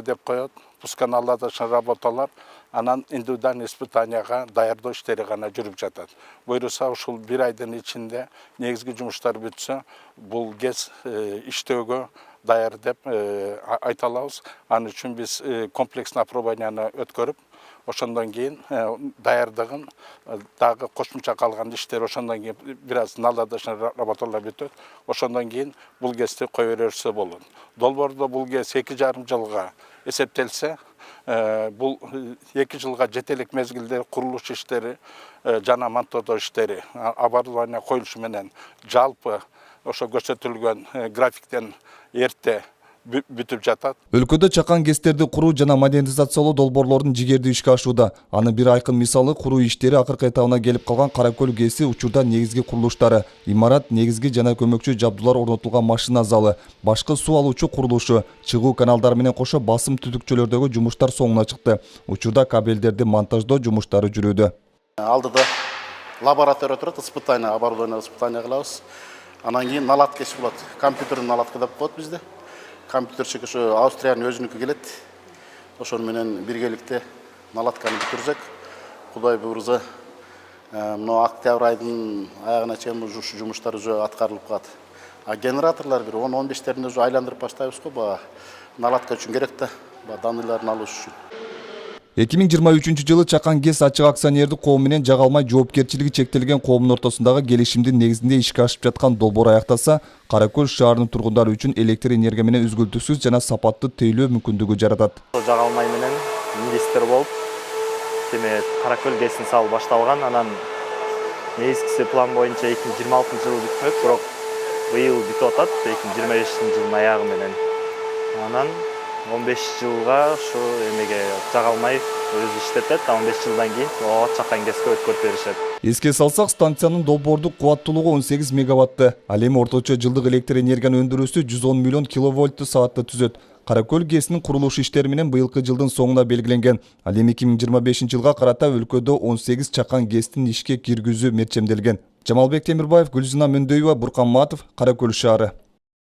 деп коет. Пусканаладышын работалар анан индивидуальный испытанияга даярдоо иштери гана жүрүп жатат. Буюрса ушул 1 айдын ичинде негизги жумуштар бүтсө, бул ГЭС иштөөгө даяр деп айта алабыз. Анын үчүн биз комплексный опробованияны өткөрүп, ошондон кийин даярдыгын дагы кошумча калган иштер ошондон кийин бир аз наладышын работалар бүтөт. Ошондон кийин бул ГЭСти кое берсе болот. Долбоордо бул ГЭС 2,5 жылга эсептелсе, бул 2 жылга жетелик мезгилде курулуш иштери жана монтоодо иштери оборудование коюлушу менен жалпы ошо көрсөтүлгөн графиктен эрте бүтүп жатат. Өлкөдө чакан ГЭСтерди куруу жана модернизациялоо долбоорлордун жигердүү ишке ашууда. Анын бир айкын мисалы куруу иштери акыркы этабына келип калган Каракөл ГЭСи учурда негизги курулуштары, имарат, негизги жана көмөкчү жабдуулар орнотулган машина залы, башкы суу алуучу курулушу, чыгуу каналдары менен кошо басым түтүкчөлөрдөгү жумуштар соңуна чыкты. Учурда кабелдерди монтаждоо жумуштары жүрүүдө. Алдыда лаборатория турат, испытание, оборудование испытание кылабыз. Анан кийин наладка иш болот. Компьютердин наладка деп коет бизде. Компьютерчик ошо Австриянын өзүнүкү келет. Ошону менен биргеликте наладканы бүтүрсөк, Кудай буйрса, мына октябрь айдын аягына чейин ушу жумуштар уже аткарылып калат. А генераторлор бир 10-15терин уже айландырып баштайбыз го, баа наладка үчүн керек да, баа данныйларын алыш үчүн. 2023 жылы Чакан ГЭС ачык акционердик коом менен жага алмай жоопкерчилиги чектелген коомдун ортосундагы келишимдин негизинде ишке ашып жаткан долбоор аякталса, Каракөл шаарынын тургундары үчүн электр энергия менен үзгүлтүксүз жана сапаттуу тейлөө мүмкүндүгү жаратат. Жага алмай менен инвестор болуп, Каракөл ГЭСин салуу башталган. Анан негизгиси план боюнча 2026 жылы бүтмөк, бирок быйыл бүтүп атат, 2025 жылдын аягы менен. Анан 15 жылга ушу эмеге жага алмай өзү иштетет, 15 жылдан кийин Чакан ГЭСке өткөрүп беришет. Эске салсак, станциянын долбоордук кубаттуулугу 18 мегаватты. Ал эми орточо жылдык электр энергиянын өндүрүүсү 110 миллион киловольтту саатты түзөт. Каракөл ГЭСинин курулуш иштери менен быйылкы жылдын соңуна белгиленген. Ал эми 2025 жылга карата өлкөдө 18 Чакан ГЭСтин ишке киргизүү мерчемделген. Жамалбек Темирбаев, Гүлзина Мөндөйүва, Буркан Матов, Каракөл шаары.